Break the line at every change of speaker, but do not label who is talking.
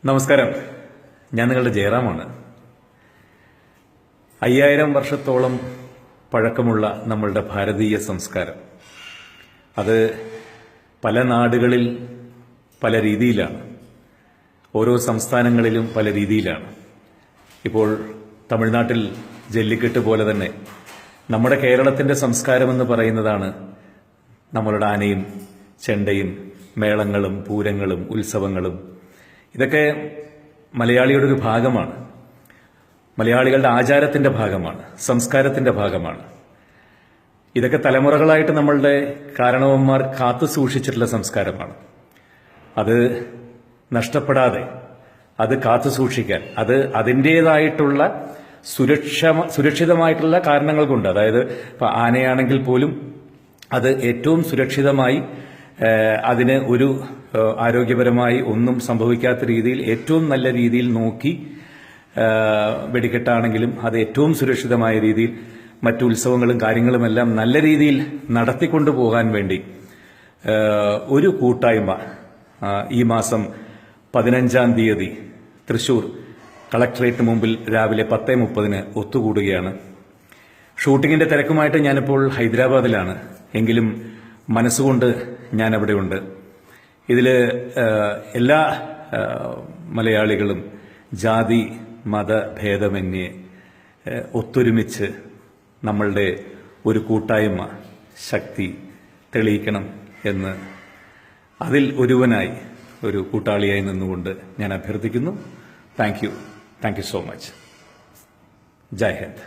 നമസ്കാരം, ഞാൻ നിങ്ങളുടെ ജയറാമാണ്. 5000 വർഷത്തോളം പഴക്കമുള്ള നമ്മളുടെ ഭാരതീയ സംസ്കാരം അത് പല നാടുകളിൽ പല രീതിയിലാണ്, ഓരോ സംസ്ഥാനങ്ങളിലും പല രീതിയിലാണ്. ഇപ്പോൾ തമിഴ്നാട്ടിൽ ജല്ലിക്കെട്ട് പോലെ തന്നെ നമ്മുടെ കേരളത്തിന്റെ സംസ്കാരമെന്ന് പറയുന്നതാണ് നമ്മളുടെ ആനയും ചെണ്ടയും മേളങ്ങളും പൂരങ്ങളും ഉത്സവങ്ങളും. ഇതൊക്കെ മലയാളിയുടെ ഒരു ഭാഗമാണ്, മലയാളികളുടെ ആചാരത്തിന്റെ ഭാഗമാണ്, സംസ്കാരത്തിന്റെ ഭാഗമാണ്. ഇതൊക്കെ തലമുറകളായിട്ട് നമ്മളുടെ കാരണവന്മാർ കാത്തു സൂക്ഷിച്ചിട്ടുള്ള സംസ്കാരമാണ്. അത് നഷ്ടപ്പെടാതെ അത് കാത്തു സൂക്ഷിക്കാൻ, അത് അതിൻ്റെതായിട്ടുള്ള സുരക്ഷിതമായിട്ടുള്ള കാരണങ്ങൾ കൊണ്ട്, അതായത് ഇപ്പൊ ആനയാണെങ്കിൽ പോലും അത് ഏറ്റവും സുരക്ഷിതമായി, അതിന് ഒരു ആരോഗ്യപരമായി ഒന്നും സംഭവിക്കാത്ത രീതിയിൽ ഏറ്റവും നല്ല രീതിയിൽ നോക്കി, വെടിക്കെട്ടാണെങ്കിലും അത് ഏറ്റവും സുരക്ഷിതമായ രീതിയിൽ, മറ്റു ഉത്സവങ്ങളും കാര്യങ്ങളുമെല്ലാം നല്ല രീതിയിൽ നടത്തിക്കൊണ്ടു പോകാൻ വേണ്ടി ഒരു കൂട്ടായ്മ ഈ മാസം 15-ാം തീയതി തൃശൂർ കളക്ടറേറ്റിന് മുമ്പിൽ രാവിലെ 10:30 ഒത്തുകൂടുകയാണ്. ഷൂട്ടിങ്ങിന്റെ തിരക്കുമായിട്ട് ഞാനിപ്പോൾ ഹൈദരാബാദിലാണ്, എങ്കിലും മനസ്സുകൊണ്ട് ഞാൻ അവിടെയുണ്ട്. ഇതിൽ എല്ലാ മലയാളികളും ജാതി മത ഭേദമന്യേ ഒത്തൊരുമിച്ച് നമ്മളുടെ ഒരു കൂട്ടായ്മ ശക്തി തെളിയിക്കണം എന്ന് അതിൽ ഒരുവനായി, ഒരു കൂട്ടാളിയായി നിന്നുകൊണ്ട് ഞാൻ അഭ്യർത്ഥിക്കുന്നു. Thank you so much. Jai Hind.